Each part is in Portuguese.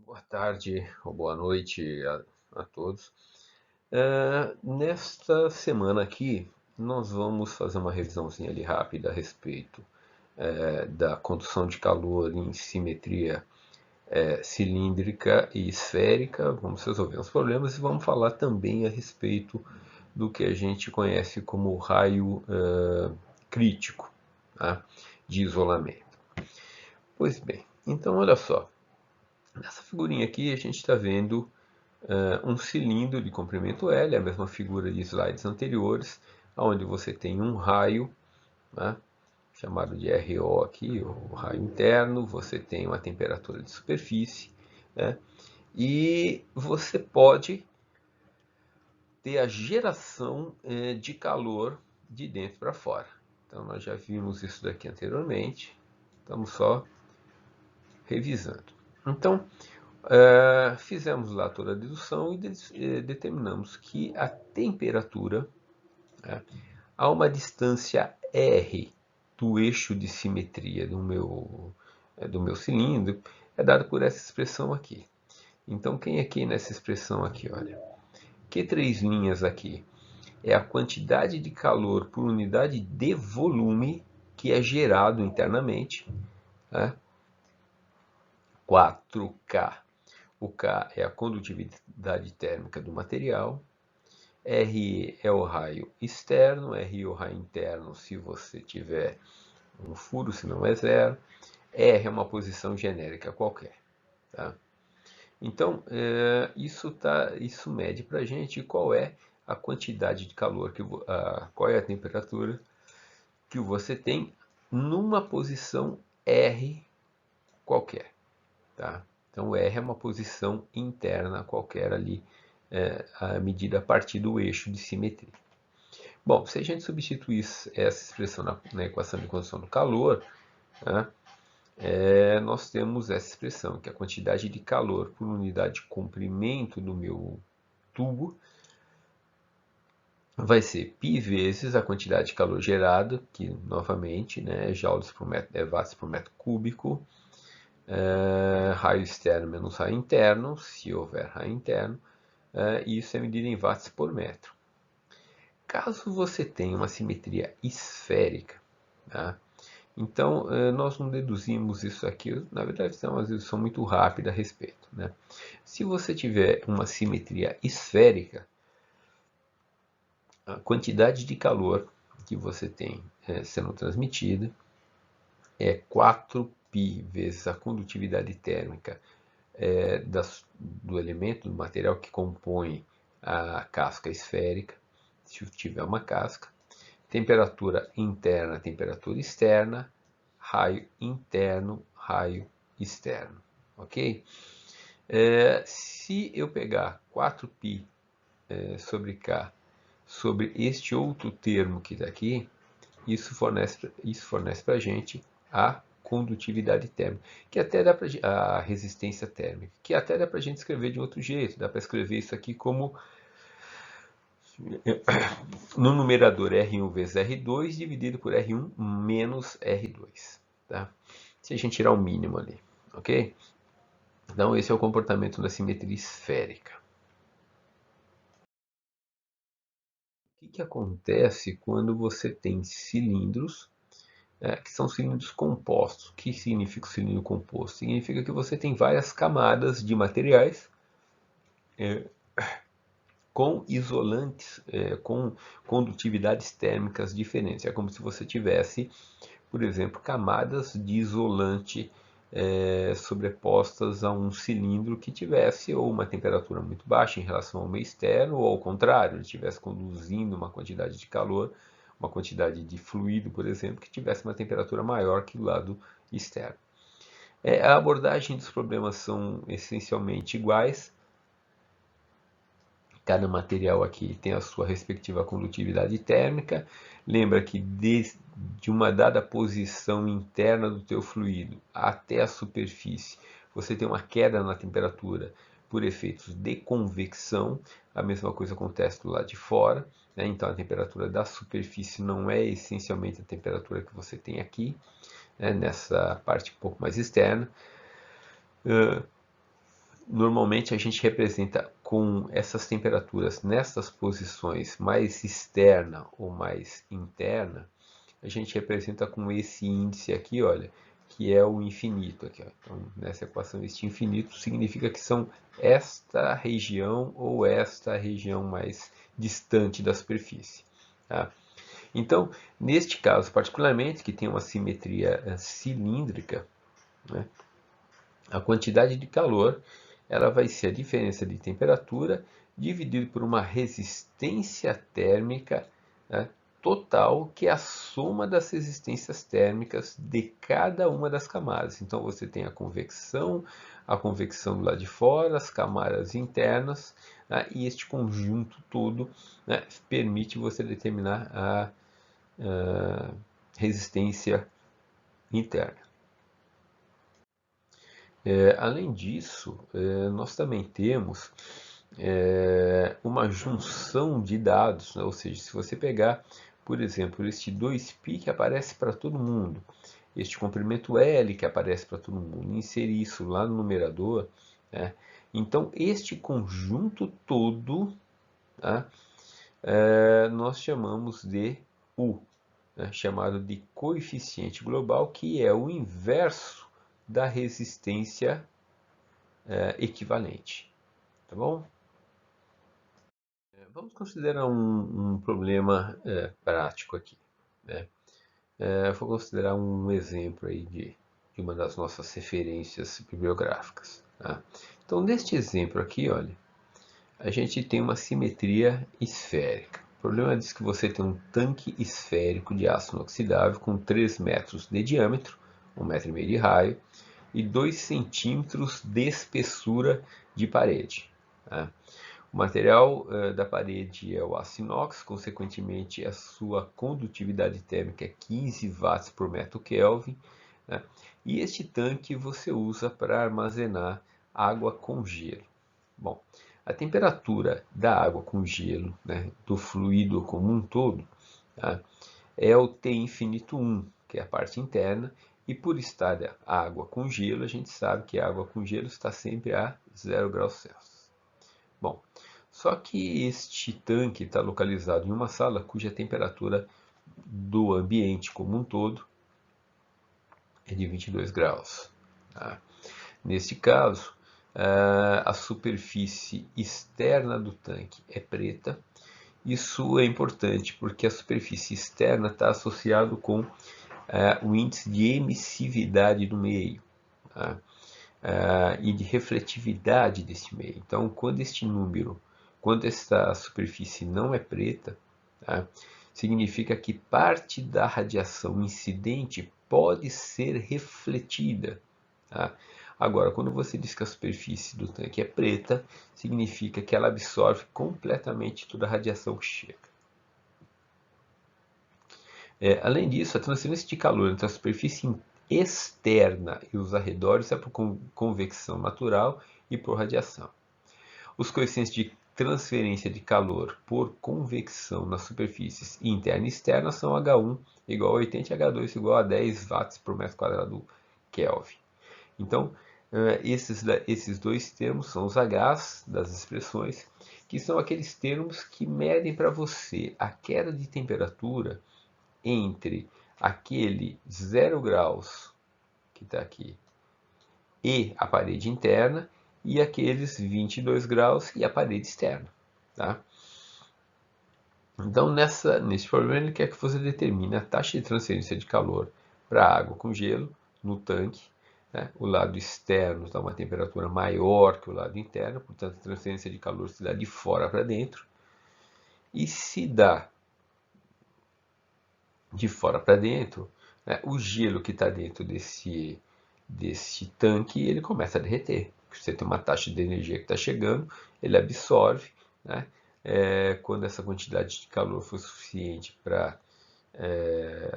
Boa tarde ou boa noite a todos. Nesta semana aqui, nós vamos fazer uma revisãozinha ali rápida a respeito da condução de calor em simetria cilíndrica e esférica. Vamos resolver os problemas e vamos falar também a respeito do que a gente conhece como raio crítico, tá? De isolamento. Pois bem, então olha só. Nessa figurinha aqui a gente está vendo um cilindro de comprimento L, a mesma figura de slides anteriores, onde você tem um raio, né, chamado de RO aqui, o raio interno, você tem uma temperatura de superfície, né, e você pode ter a geração de calor de dentro para fora. Então nós já vimos isso daqui anteriormente, estamos só revisando. Então, fizemos lá toda a dedução e determinamos que a temperatura, né, a uma distância R do eixo de simetria do meu cilindro, é dada por essa expressão aqui. Então, quem é quem nessa expressão aqui? Olha, que três linhas aqui? É a quantidade de calor por unidade de volume que é gerado internamente, né? 4K. O K é a condutividade térmica do material. R é o raio externo, R é o raio interno se você tiver um furo, se não é zero. R é uma posição genérica qualquer. Tá? Então, isso mede para a gente qual é a quantidade de calor, qual é a temperatura que você tem numa posição R qualquer. Tá? Então, R é uma posição interna qualquer ali, medida a partir do eixo de simetria. Bom, se a gente substituir essa expressão na equação de condução do calor, né, nós temos essa expressão, que é a quantidade de calor por unidade de comprimento do meu tubo vai ser π vezes a quantidade de calor gerado, que novamente, né, joules por metro, watts por metro cúbico, raio externo menos raio interno, se houver raio interno, e isso é medido em watts por metro. Caso você tenha uma simetria esférica, tá? Então nós não deduzimos isso aqui, na verdade é uma dedução muito rápida a respeito, né? Se você tiver uma simetria esférica, a quantidade de calor que você tem sendo transmitida é 4π vezes a condutividade térmica do elemento, do material que compõe a casca esférica, se tiver uma casca, temperatura interna, temperatura externa, raio interno, raio externo, ok? Se eu pegar 4π sobre K sobre este outro termo que está aqui, isso fornece para a gente a condutividade térmica, que até dá pra, a resistência térmica, que até dá para a gente escrever de outro jeito, dá para escrever isso aqui como no numerador R1 vezes R2 dividido por R1 menos R2. Tá? Se a gente tirar o mínimo ali, ok? Então esse é o comportamento da simetria esférica. O que acontece quando você tem cilindros que são cilindros compostos? O que significa o cilindro composto? Significa que você tem várias camadas de materiais com isolantes, com condutividades térmicas diferentes. É como se você tivesse, por exemplo, camadas de isolante sobrepostas a um cilindro que tivesse ou uma temperatura muito baixa em relação ao meio externo, ou ao contrário, ele estivesse conduzindo uma quantidade de calor, uma quantidade de fluido, por exemplo, que tivesse uma temperatura maior que o lado externo. A abordagem dos problemas são essencialmente iguais. Cada material aqui tem a sua respectiva condutividade térmica. Lembra que de uma dada posição interna do teu fluido até a superfície, você tem uma queda na temperatura por efeitos de convecção. A mesma coisa acontece do lado de fora, né? Então a temperatura da superfície não é essencialmente a temperatura que você tem aqui, né? Nessa parte um pouco mais externa. Normalmente a gente representa com essas temperaturas nessas posições mais externa ou mais interna, a gente representa com esse índice aqui, olha, que é o infinito aqui, ó. Então, nessa equação, este infinito significa que são esta região ou esta região mais distante da superfície, tá? Então, neste caso particularmente, que tem uma simetria cilíndrica, né, a quantidade de calor ela vai ser a diferença de temperatura dividido por uma resistência térmica, né, total, que é a soma das resistências térmicas de cada uma das camadas. Então você tem a convecção do lado de fora, as camadas internas, né, e este conjunto todo, né, permite você determinar a resistência interna. Além disso, nós também temos uma junção de dados, né? Ou seja, se você pegar, por exemplo, este 2π que aparece para todo mundo, este comprimento L que aparece para todo mundo, e inserir isso lá no numerador, né? Então este conjunto todo, tá? Nós chamamos de U, né? Chamado de coeficiente global, que é o inverso da resistência equivalente, tá bom? Vamos considerar um problema prático aqui, né? Vou considerar um exemplo aí de uma das nossas referências bibliográficas, tá? Então, neste exemplo aqui, olha, a gente tem uma simetria esférica. O problema diz que você tem um tanque esférico de aço inoxidável com 3 metros de diâmetro, 1,5 metro de raio e 2 centímetros de espessura de parede, tá? O material da parede é o aço inox, consequentemente a sua condutividade térmica é 15 watts por metro Kelvin, né? E este tanque você usa para armazenar água com gelo. Bom, a temperatura da água com gelo, né, do fluido como um todo, tá, é o T infinito 1, que é a parte interna, e por estar a água com gelo, a gente sabe que a água com gelo está sempre a 0 graus Celsius. Bom, só que este tanque está localizado em uma sala cuja temperatura do ambiente como um todo é de 22 graus. Tá? Neste caso, a superfície externa do tanque é preta. Isso é importante porque a superfície externa está associado com o índice de emissividade do meio, tá? E de refletividade desse meio. Então, quando esta superfície não é preta, tá, significa que parte da radiação incidente pode ser refletida. Tá? Agora, quando você diz que a superfície do tanque é preta, significa que ela absorve completamente toda a radiação que chega. Além disso, a transferência de calor entre a superfície externa e os arredores é por convecção natural e por radiação. Os coeficientes de transferência de calor por convecção nas superfícies interna e externa são H1 igual a 80 e H2 igual a 10 watts por metro quadrado Kelvin. Então, esses dois termos são os H's das expressões, que são aqueles termos que medem para você a queda de temperatura entre aquele 0 graus que está aqui e a parede interna e aqueles 22 graus e a parede externa. Tá? Então, nesse problema, ele quer que você determine a taxa de transferência de calor para a água com gelo no tanque. Né? O lado externo está a uma temperatura maior que o lado interno, portanto, a transferência de calor se dá de fora para dentro. E se dá de fora para dentro, né, o gelo que está dentro desse tanque ele começa a derreter. Você tem uma taxa de energia que está chegando, ele absorve, né? Quando essa quantidade de calor for suficiente para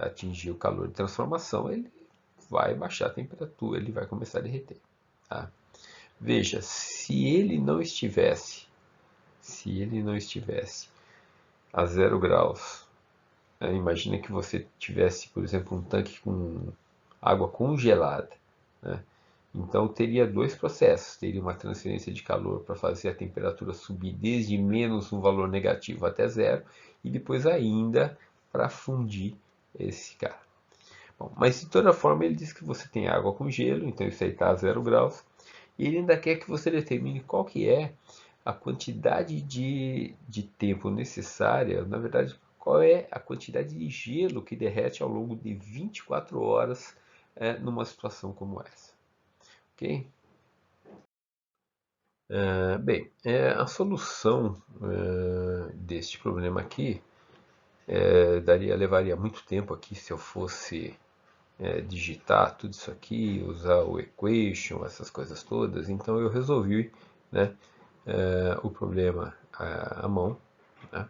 atingir o calor de transformação, ele vai baixar a temperatura, ele vai começar a derreter. Tá? Veja, se ele não estivesse a 0 graus, imagina que você tivesse, por exemplo, um tanque com água congelada, né? Então teria dois processos, teria uma transferência de calor para fazer a temperatura subir desde menos um valor negativo até zero, e depois ainda para fundir esse cara. Bom, mas de toda forma ele diz que você tem água com gelo, então isso aí está a 0 graus, e ele ainda quer que você determine qual que é a quantidade de tempo necessária, na verdade, qual é a quantidade de gelo que derrete ao longo de 24 horas numa situação como essa. Ok? Bem, a solução deste problema aqui levaria muito tempo aqui se eu fosse digitar tudo isso aqui, usar o equation, essas coisas todas. Então eu resolvi, né, o problema à mão, né,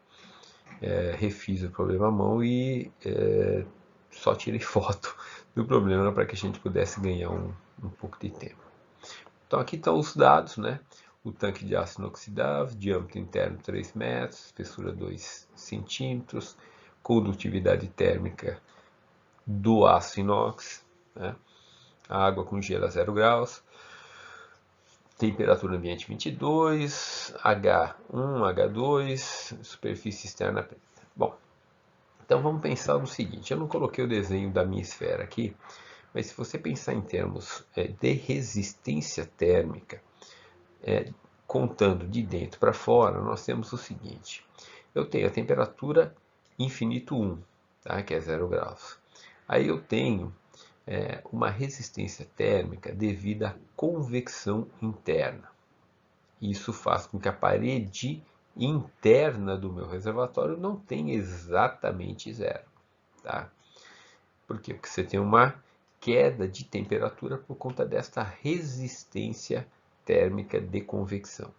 refiz o problema à mão e só tirei foto do problema para que a gente pudesse ganhar um pouco de tempo. Então aqui estão os dados, né? O tanque de aço inoxidável, diâmetro interno 3 metros, espessura 2 centímetros, condutividade térmica do aço inox, né? A água com gelo a 0 graus, temperatura ambiente 22, H1, H2, superfície externa preta. Bom, então vamos pensar no seguinte, eu não coloquei o desenho da minha esfera aqui, mas se você pensar em termos de resistência térmica, contando de dentro para fora, nós temos o seguinte, eu tenho a temperatura infinito 1, tá? Que é 0 graus. Aí eu tenho uma resistência térmica devido à convecção interna. Isso faz com que a parede interna do meu reservatório não tenha exatamente zero. Tá? Por quê? Porque você tem uma queda de temperatura por conta desta resistência térmica de convecção.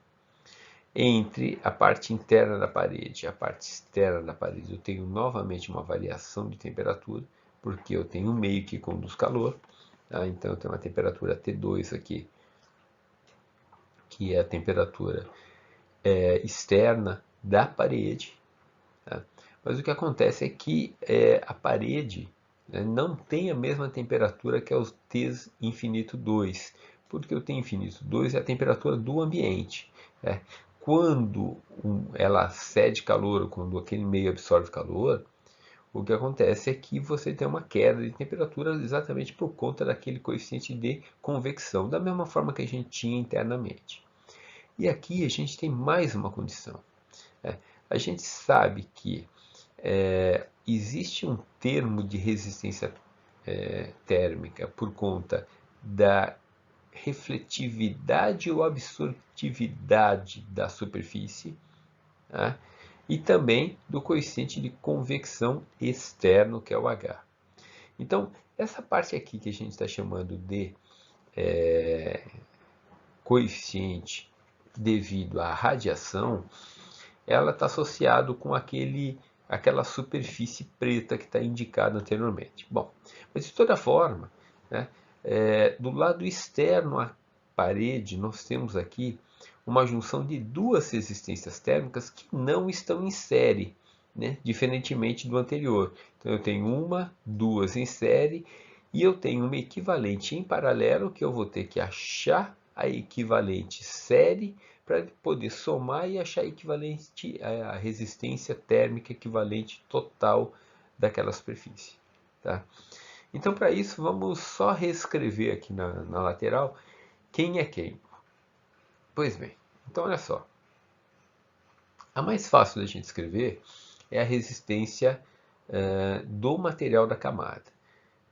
Entre a parte interna da parede e a parte externa da parede, eu tenho novamente uma variação de temperatura, porque eu tenho um meio que conduz calor. Tá? Então eu tenho uma temperatura T2 aqui, que é a temperatura externa da parede. Tá? Mas o que acontece é que a parede não tem a mesma temperatura que os T infinito 2, porque o T infinito 2 é a temperatura do ambiente. Quando ela cede calor, ou quando aquele meio absorve calor, o que acontece é que você tem uma queda de temperatura exatamente por conta daquele coeficiente de convecção, da mesma forma que a gente tinha internamente. E aqui a gente tem mais uma condição. A gente sabe que existe um termo de resistência térmica por conta da refletividade ou absortividade da superfície, né? E também do coeficiente de convecção externo, que é o H. Então, essa parte aqui que a gente está chamando de coeficiente devido à radiação, ela está associada com aquela superfície preta que está indicada anteriormente. Bom, mas de toda forma, né, do lado externo à parede, nós temos aqui uma junção de duas resistências térmicas que não estão em série, né, diferentemente do anterior. Então eu tenho duas em série, e eu tenho uma equivalente em paralelo que eu vou ter que achar a equivalente série para poder somar e achar equivalente a resistência térmica equivalente total daquela superfície. Tá? Então, para isso, vamos só reescrever aqui na lateral quem é quem. Pois bem, então olha só. A mais fácil da gente escrever é a resistência do material da camada.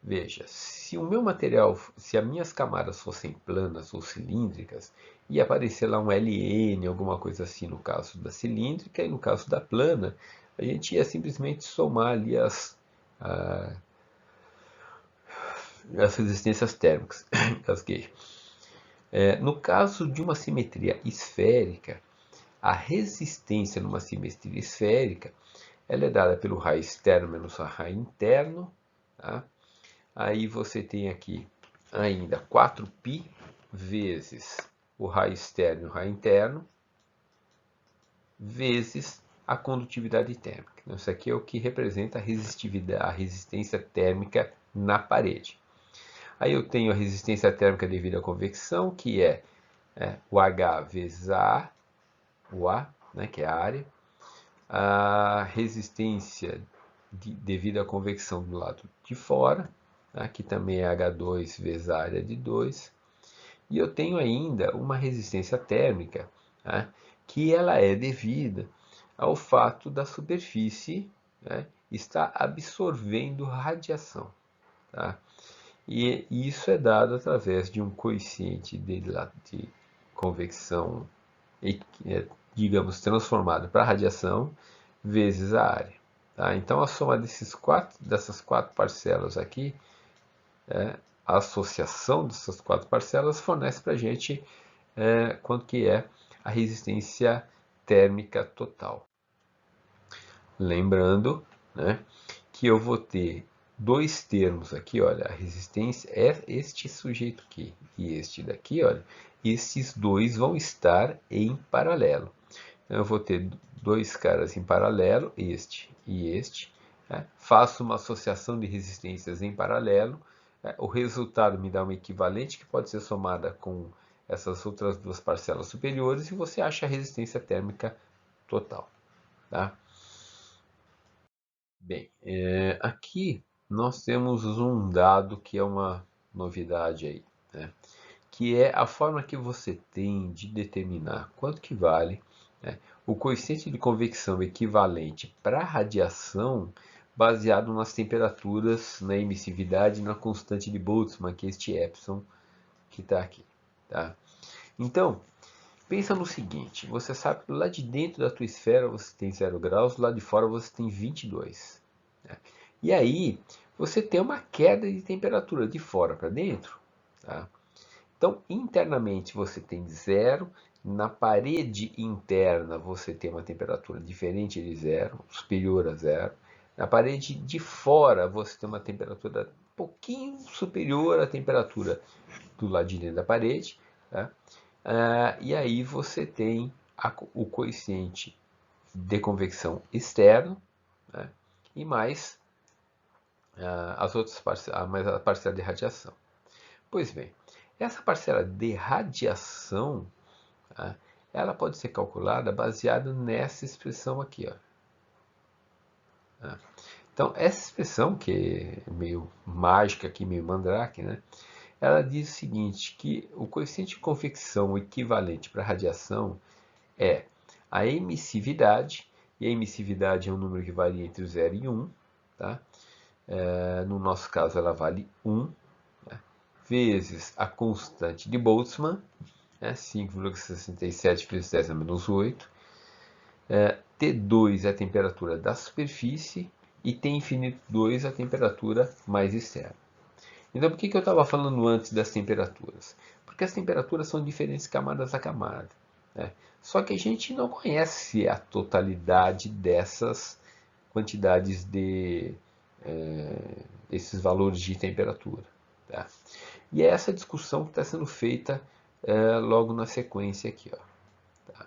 Veja, se o meu material, se as minhas camadas fossem planas ou cilíndricas, ia aparecer lá um Ln, alguma coisa assim no caso da cilíndrica, e no caso da plana, a gente ia simplesmente somar ali as resistências térmicas. No caso de uma simetria esférica, a resistência numa simetria esférica ela é dada pelo raio externo menos o raio interno. Tá? Aí você tem aqui ainda 4π vezes o raio externo e o raio interno, vezes a condutividade térmica. Isso aqui é o que representa a resistência térmica na parede. Aí eu tenho a resistência térmica devido à convecção, que é o H vezes o A, né, que é a área. A resistência devido à convecção do lado de fora, aqui também é H2 vezes a área de 2. E eu tenho ainda uma resistência térmica, que ela é devida ao fato da superfície estar absorvendo radiação. Tá? E isso é dado através de um coeficiente de convecção, digamos, transformado para radiação, vezes a área. Tá? Então, a soma dessas quatro parcelas aqui, a associação dessas quatro parcelas, fornece para a gente quanto que é a resistência térmica total. Lembrando, né, que eu vou ter dois termos aqui, olha, a resistência é este sujeito aqui e este daqui, olha, esses dois vão estar em paralelo. Então, eu vou ter dois caras em paralelo, este e este, faço uma associação de resistências em paralelo, o resultado me dá uma equivalente que pode ser somada com essas outras duas parcelas superiores e você acha a resistência térmica total. Tá? Bem, aqui nós temos um dado que é uma novidade aí, né? Que é a forma que você tem de determinar quanto que vale o coeficiente de convecção equivalente para radiação baseado nas temperaturas, na emissividade e na constante de Boltzmann, que é este epsilon que está aqui. Tá? Então, pensa no seguinte, você sabe que lá de dentro da tua esfera você tem 0 graus, lá de fora você tem 22. Né? E aí, você tem uma queda de temperatura de fora para dentro. Tá? Então, internamente você tem 0, na parede interna você tem uma temperatura diferente de 0, superior a 0. Na parede de fora você tem uma temperatura um pouquinho superior à temperatura do lado de dentro da parede. Tá? E aí você tem o coeficiente de convecção externo, né? E mais as outras mais a parcela de radiação. Pois bem, essa parcela de radiação, ela pode ser calculada baseada nessa expressão aqui. Ó. Então, essa expressão, que é meio mágica aqui, meio mandrake, né? Ela diz o seguinte, que o coeficiente de convecção equivalente para radiação é a emissividade, e a emissividade é um número que varia entre 0 e 1, tá? No nosso caso ela vale 1, vezes a constante de Boltzmann, 5,67 vezes 10 a menos 8. T2 é a temperatura da superfície e T infinito 2 é a temperatura mais externa. Então, por que eu estava falando antes das temperaturas? Porque as temperaturas são diferentes camadas a camada. Né? Só que a gente não conhece a totalidade dessas quantidades esses valores de temperatura. Tá? E é essa discussão que está sendo feita logo na sequência aqui. Ó. Tá?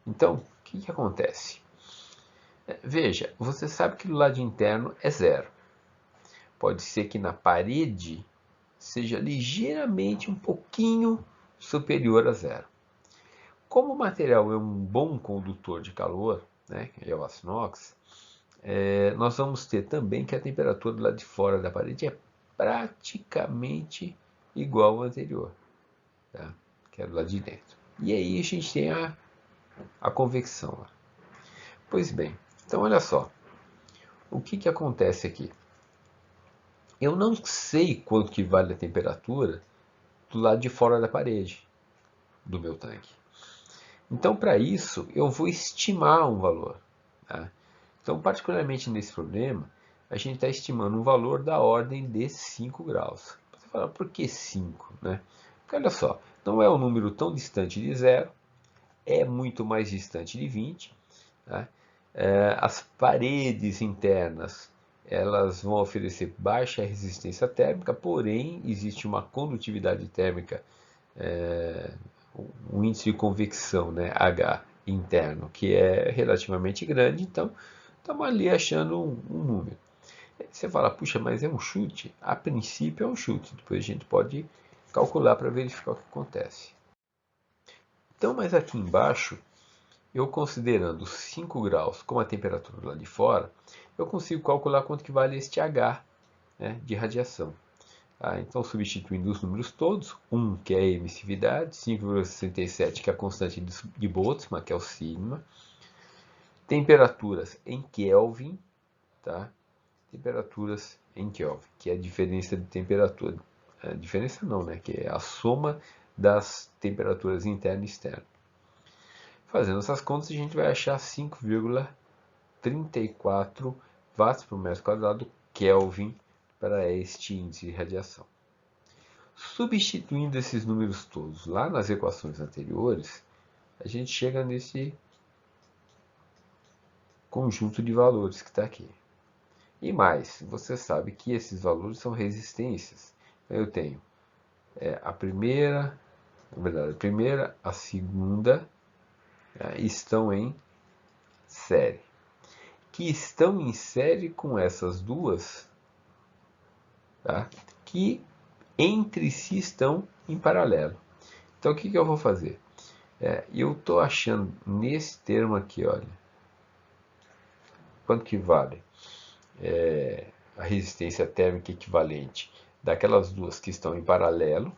Então, o que acontece? Veja, você sabe que do lado interno é 0. Pode ser que na parede seja ligeiramente um pouquinho superior a 0. Como o material é um bom condutor de calor, né, que é o aço inox, nós vamos ter também que a temperatura do lado de fora da parede é praticamente igual ao anterior, tá? Que é do lado de dentro. E aí a gente tem a convecção. Pois bem, então olha só, o que acontece aqui? Eu não sei quanto que vale a temperatura do lado de fora da parede do meu tanque. Então, para isso, eu vou estimar um valor. Tá? Então, particularmente nesse problema, a gente está estimando um valor da ordem de 5 graus. Você fala, por que 5? Né? Porque olha só, não é um número tão distante de 0, é muito mais distante de 20. Tá? As paredes internas elas vão oferecer baixa resistência térmica, porém existe uma condutividade térmica, um índice de convecção, né, H interno, que é relativamente grande, então estamos ali achando um número. você fala, puxa, mas é um chute? A princípio é um chute, depois a gente pode calcular para verificar o que acontece. Então, mas aqui embaixo, eu considerando 5 graus como a temperatura lá de fora, eu consigo calcular quanto que vale este H, né, de radiação. Então, substituindo os números todos, 1 que é a emissividade, 5,67 que é a constante de Boltzmann, que é o sigma, temperaturas em Kelvin, tá? Temperaturas em Kelvin, que é a diferença de temperatura. A diferença não, né? Que é a soma das temperaturas interna e externa. Fazendo essas contas, a gente vai achar 5,34 watts por metro quadrado Kelvin para este índice de radiação. Substituindo esses números todos lá nas equações anteriores, a gente chega nesse conjunto de valores que está aqui. E mais, você sabe que esses valores são resistências. Eu tenho a primeira, na verdade, a primeira, a segunda, estão em série. Que estão em série com essas duas, tá? Que entre si estão em paralelo. Então, o que eu vou fazer? Eu estou achando nesse termo aqui, olha, quanto que vale a resistência térmica equivalente daquelas duas que estão em paralelo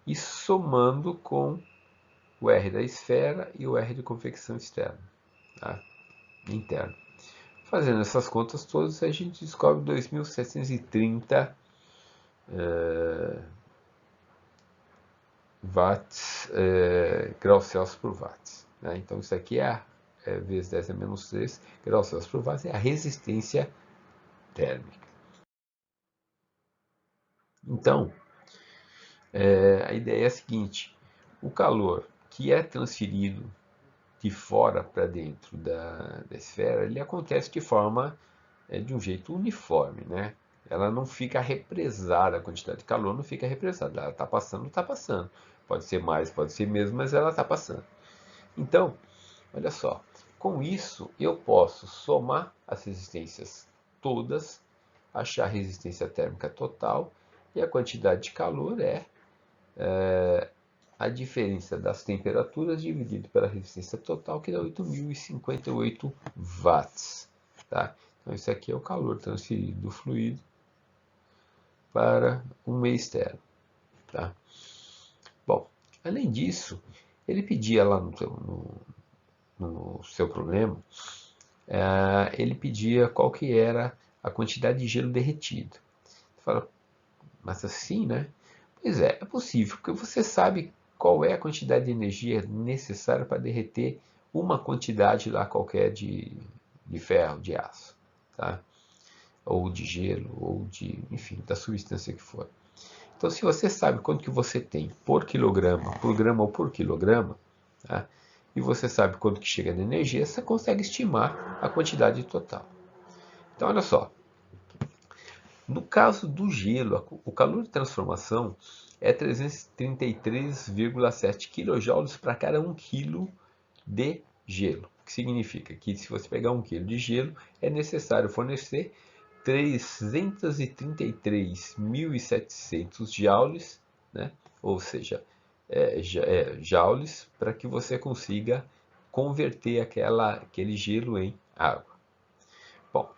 e somando com o R da esfera e o R de convecção externa, tá? Interno. Fazendo essas contas todas, a gente descobre 2.730 watts, graus Celsius por watts. Né? Então, isso aqui vezes 10 a menos 3 graus Celsius por watts, é a resistência térmica. Então, a ideia é a seguinte: o calor que é transferido de fora para dentro da esfera, ele acontece de um jeito uniforme, né? Ela não fica represada, a quantidade de calor não fica represada. Ela está passando, está passando. Pode ser mais, pode ser menos, mas ela está passando. Então, olha só, com isso eu posso somar as resistências todas, achar a resistência térmica total, e a quantidade de calor é a diferença das temperaturas dividido pela resistência total, que dá 8.058 watts. Tá? Então, isso aqui é o calor transferido do fluido para um meio externo. Tá? Bom, além disso, ele pedia lá no seu problema, ele pedia qual que era a quantidade de gelo derretido. Você fala, mas assim, né? Pois é possível, porque você sabe qual é a quantidade de energia necessária para derreter uma quantidade lá qualquer de ferro, de aço, tá? Ou de gelo, ou enfim, da substância que for. Então, se você sabe quanto que você tem por quilograma, por grama ou por quilograma, tá? E você sabe quanto que chega de energia, você consegue estimar a quantidade total. Então, olha só. No caso do gelo, o calor de transformação é 333,7 kJ para cada 1 kg de gelo. O que significa que se você pegar 1 kg de gelo, é necessário fornecer 333.700 joules, né? Ou seja, joules, para que você consiga converter aquele gelo em água. Bom,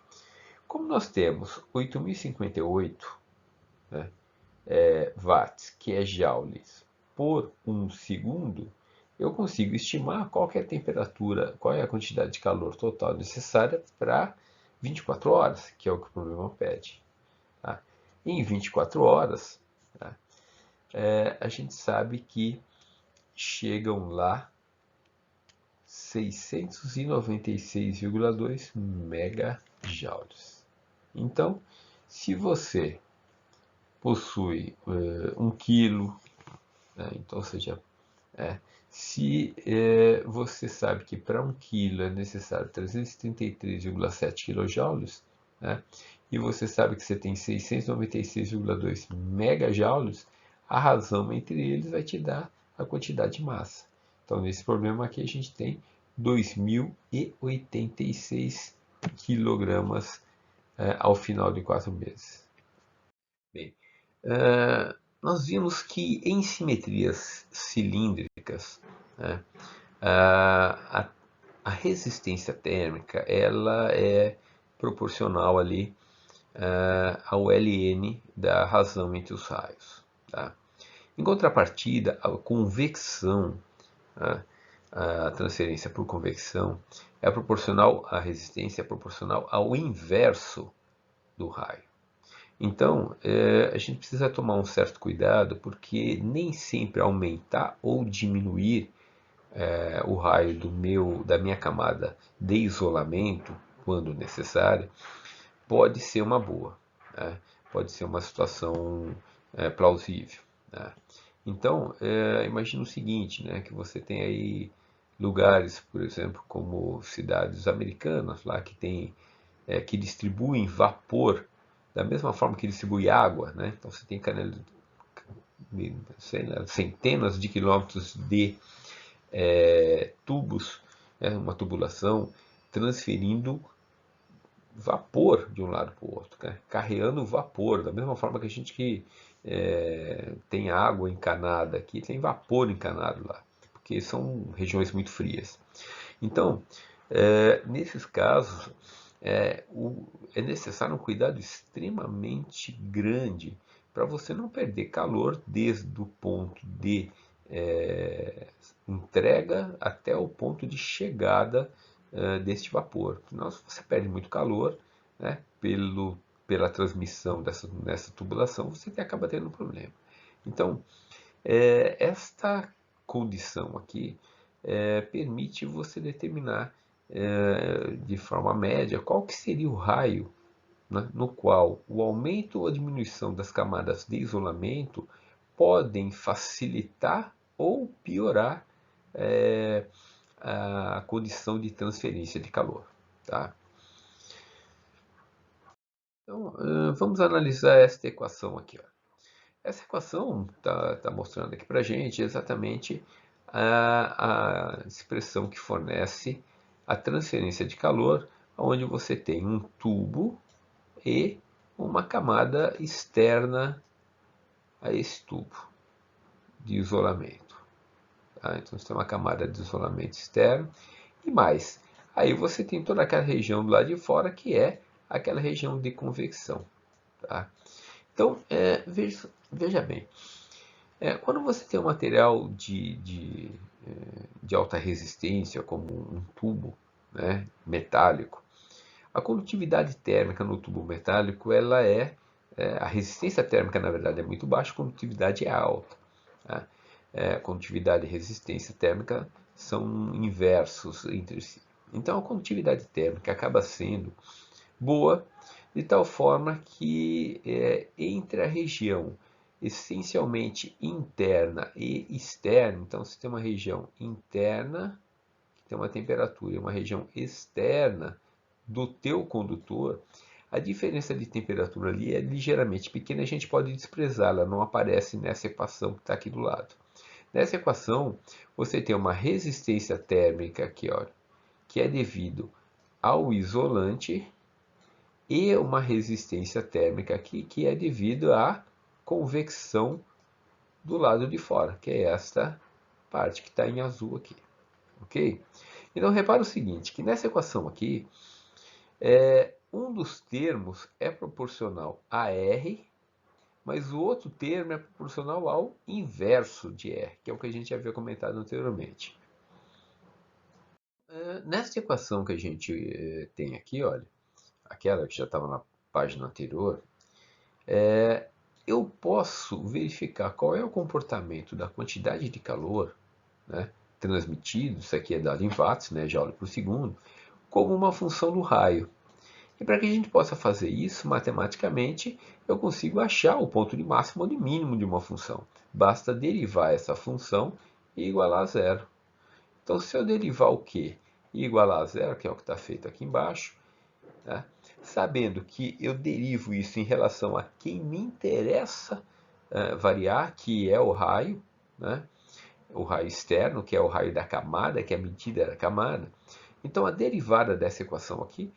como nós temos 8.058, né, watts, que é joules, por 1 segundo, eu consigo estimar qual é a temperatura, qual é a quantidade de calor total necessária para 24 horas, que é o que o problema pede. Tá? Em 24 horas, tá? A gente sabe que chegam lá 696,2 megajoules. Então, se você possui 1 quilo, né? Então, ou seja, se você sabe que para 1 quilo é necessário 333,7 kJ, né? E você sabe que você tem 696,2 megajoules, a razão entre eles vai te dar a quantidade de massa. Então, nesse problema aqui, a gente tem 2.086 kg ao final de 4 meses. Bem, nós vimos que em simetrias cilíndricas, né, a, a resistência térmica ela é proporcional ali ao ln da razão entre os raios. Tá? Em contrapartida, a convecção, né, a transferência por convecção, é proporcional, a resistência é proporcional ao inverso do raio. Então, a gente precisa tomar um certo cuidado, porque nem sempre aumentar ou diminuir o raio da minha camada de isolamento, quando necessário, pode ser uma boa, né? Pode ser uma situação plausível. Né? Então, imagine o seguinte, né, que você tem aí lugares, por exemplo, como cidades americanas, lá que tem que distribuem vapor da mesma forma que distribui água, né? Então você tem centenas de quilômetros de tubos, uma tubulação transferindo vapor de um lado para o outro, né? Carreando vapor, da mesma forma que a gente que tem água encanada aqui, tem vapor encanado lá, porque são regiões muito frias. Então, nesses casos, é necessário um cuidado extremamente grande para você não perder calor desde o ponto de entrega até o ponto de chegada deste vapor. Senão você perde muito calor, né, pela transmissão nessa tubulação, você acaba tendo um problema. Então, esta condição aqui permite você determinar de forma média qual que seria o raio, né, no qual o aumento ou a diminuição das camadas de isolamento podem facilitar ou piorar é, a condição de transferência de calor. Tá? Então, vamos analisar esta equação aqui. Ó. Essa equação está mostrando aqui para a gente exatamente a expressão que fornece a transferência de calor, onde você tem um tubo e uma camada externa a esse tubo de isolamento. Tá? Então você tem uma camada de isolamento externo e mais. Aí você tem toda aquela região do lado de fora que é aquela região de convecção. Tá? Então, veja bem, quando você tem um material de alta resistência, como um tubo, né, metálico, a condutividade térmica no tubo metálico, a resistência térmica, na verdade, é muito baixa, a condutividade é alta. Tá? Condutividade e resistência térmica são inversos entre si. Então, a condutividade térmica acaba sendo boa, de tal forma que entre a região essencialmente interna e externa, então se tem uma região interna que tem uma temperatura e uma região externa do teu condutor, a diferença de temperatura ali é ligeiramente pequena, a gente pode desprezá-la, não aparece nessa equação que está aqui do lado. Nessa equação, você tem uma resistência térmica aqui, ó, que é devido ao isolante, e uma resistência térmica aqui, que é devido à convecção do lado de fora, que é esta parte que está em azul aqui. Ok? Então, repara o seguinte, que nessa equação aqui, um dos termos é proporcional a R, mas o outro termo é proporcional ao inverso de R, que é o que a gente já havia comentado anteriormente. Nessa equação que a gente tem aqui, olha, aquela que já estava na página anterior, eu posso verificar qual é o comportamento da quantidade de calor, né, transmitido, isso aqui é dado em watts, né, joule por segundo, como uma função do raio. E para que a gente possa fazer isso matematicamente, eu consigo achar o ponto de máximo ou de mínimo de uma função. Basta derivar essa função e igualar a zero. Então, se eu derivar o Q e igualar a zero, que é o que está feito aqui embaixo, né, sabendo que eu derivo isso em relação a quem me interessa variar, que é o raio, né, o raio externo, que é o raio da camada, que é a medida da camada. Então, a derivada dessa equação aqui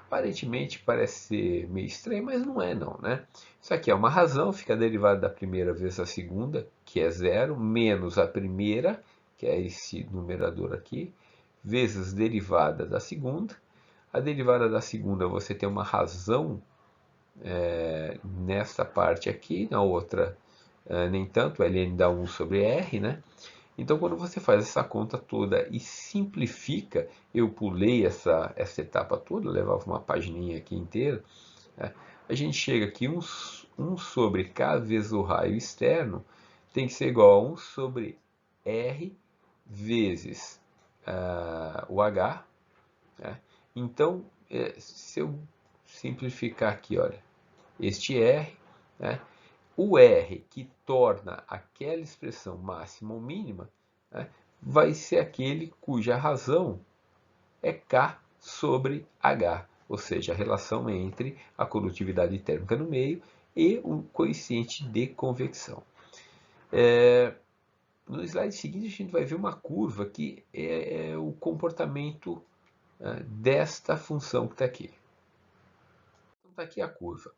Aparentemente parece ser meio estranho, mas não é não, né? Isso aqui é uma razão, fica a derivada da primeira vezes a segunda, que é zero, menos a primeira, que é esse numerador aqui, vezes derivada da segunda. A derivada da segunda você tem uma razão nessa parte aqui, na outra nem tanto, ln dá 1 sobre r, né? Então, quando você faz essa conta toda e simplifica, eu pulei essa etapa toda, levava uma pagininha aqui inteira, né? A gente chega aqui, 1 sobre k vezes o raio externo tem que ser igual a 1 sobre r vezes o h, né? Então, se eu simplificar aqui, olha, este r, né? O R que torna aquela expressão máxima ou mínima, né, vai ser aquele cuja razão é K sobre H, ou seja, a relação entre a condutividade térmica no meio e o coeficiente de convecção. No slide seguinte a gente vai ver uma curva que é o comportamento desta função que está aqui. Então está aqui a curva.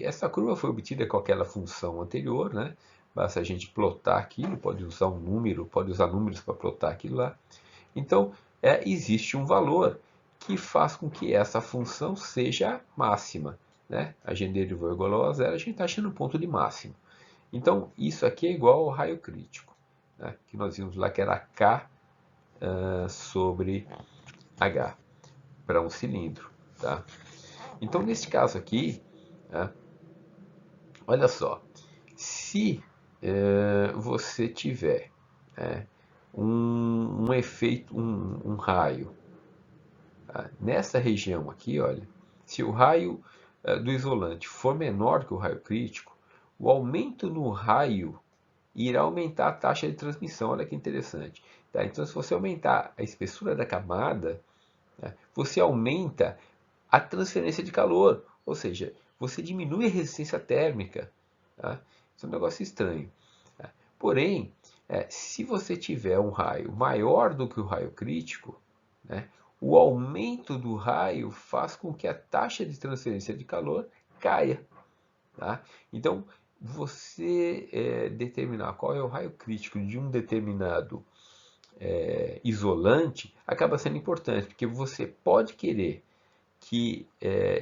Essa curva foi obtida com aquela função anterior, né? Basta a gente plotar aquilo, pode usar um número, pode usar números para plotar aquilo lá. Então, existe um valor que faz com que essa função seja máxima, né? A gente derivou igual a zero, a gente está achando um ponto de máximo. Então, isso aqui é igual ao raio crítico, né? Que nós vimos lá que era K sobre H para um cilindro, tá? Então, nesse caso aqui, né, olha só, se você tiver um efeito, um raio nessa região aqui, olha, se o raio do isolante for menor que o raio crítico, o aumento no raio irá aumentar a taxa de transmissão. Olha que interessante. Tá? Então, se você aumentar a espessura da camada, você aumenta a transferência de calor, ou seja, você diminui a resistência térmica. Tá? Isso é um negócio estranho. Tá? Porém, se você tiver um raio maior do que o raio crítico, né, o aumento do raio faz com que a taxa de transferência de calor caia. Tá? Então, você determinar qual é o raio crítico de um determinado isolante acaba sendo importante, porque você pode querer que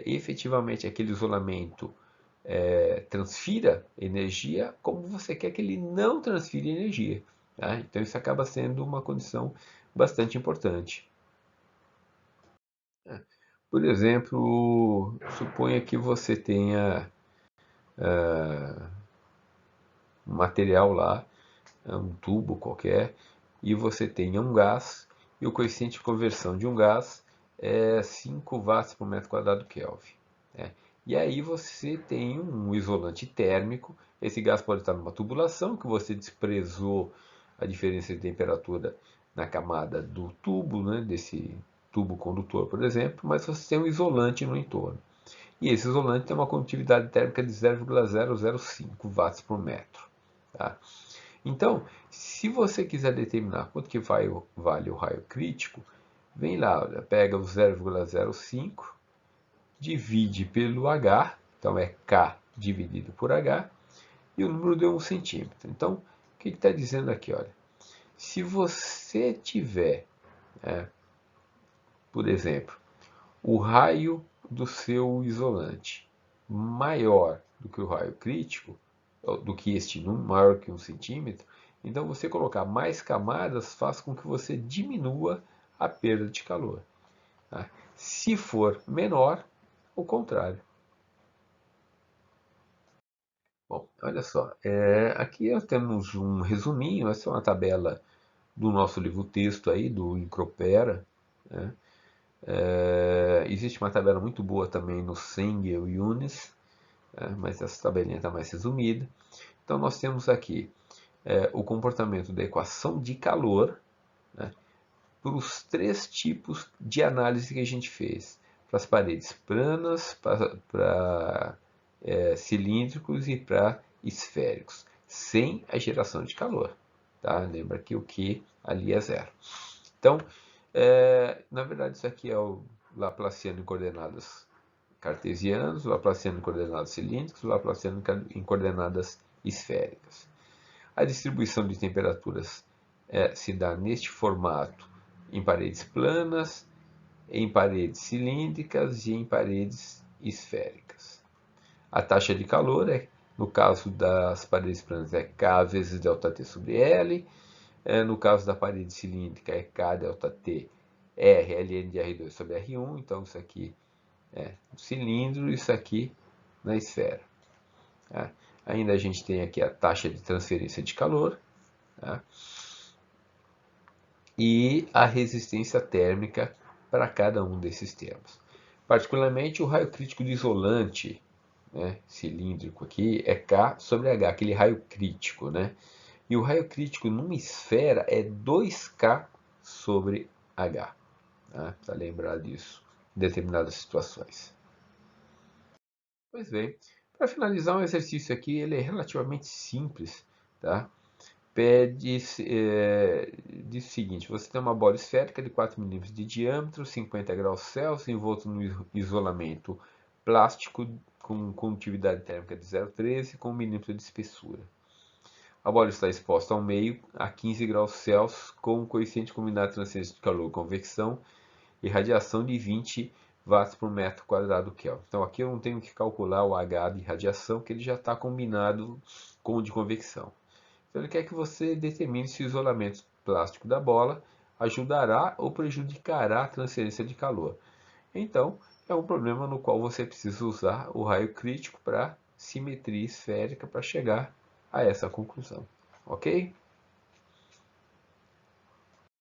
efetivamente aquele isolamento transfira energia, como você quer que ele não transfira energia. Tá? Então isso acaba sendo uma condição bastante importante. Por exemplo, suponha que você tenha um material lá, um tubo qualquer, e você tenha um gás, e o coeficiente de conversão de um gás é 5 watts por metro quadrado Kelvin. Né? E aí você tem um isolante térmico, esse gás pode estar numa tubulação, que você desprezou a diferença de temperatura na camada do tubo, né, desse tubo condutor, por exemplo, mas você tem um isolante no entorno. E esse isolante tem uma condutividade térmica de 0,005 watts por metro. Tá? Então, se você quiser determinar quanto que vale o raio crítico, vem lá, olha, pega o 0,05, divide pelo H, então é K dividido por H, e o número deu 1 centímetro. Então, o que está dizendo aqui? Olha, se você tiver, por exemplo, o raio do seu isolante maior do que o raio crítico, do que este número, maior que 1 centímetro, então você colocar mais camadas faz com que você diminua a perda de calor. Tá? Se for menor, o contrário. Bom, olha só, aqui nós temos um resuminho, essa é uma tabela do nosso livro-texto aí, do Incropera. Né? Existe uma tabela muito boa também no Sengel e Unis, mas essa tabelinha está mais resumida. Então nós temos aqui o comportamento da equação de calor, né, para os 3 tipos de análise que a gente fez. Para as paredes planas, para cilíndricos e para esféricos, sem a geração de calor. Tá? Lembra que o Q ali é zero. Então, na verdade, isso aqui é Laplaciano em coordenadas cartesianas, Laplaciano em coordenadas cilíndricas, Laplaciano em coordenadas esféricas. A distribuição de temperaturas se dá neste formato em paredes planas, em paredes cilíndricas e em paredes esféricas. A taxa de calor, no caso das paredes planas, é K vezes ΔT sobre L. No caso da parede cilíndrica, é K ΔT R, Ln de R2 sobre R1. Então, isso aqui é o cilindro, isso aqui na esfera. Tá? Ainda a gente tem aqui a taxa de transferência de calor, tá? E a resistência térmica para cada um desses termos. Particularmente o raio crítico de isolante, né, cilíndrico aqui, é K sobre H, aquele raio crítico, né? E o raio crítico numa esfera é 2K sobre H. Tá? Para lembrar disso em determinadas situações. Pois bem, para finalizar um exercício aqui, ele é relativamente simples, tá? Diz o seguinte: você tem uma bola esférica de 4 milímetros de diâmetro, 50 graus Celsius, envolto no isolamento plástico com condutividade térmica de 0,13 com 1 milímetro de espessura. A bola está exposta ao meio a 15 graus Celsius com um coeficiente combinado de transferência de calor, convecção e radiação de 20 watts por metro quadrado Kelvin. Então aqui eu não tenho que calcular o H de radiação, que ele já está combinado com o de convecção. Então ele quer que você determine se o isolamento plástico da bola ajudará ou prejudicará a transferência de calor. Então, é um problema no qual você precisa usar o raio crítico para simetria esférica para chegar a essa conclusão. Ok?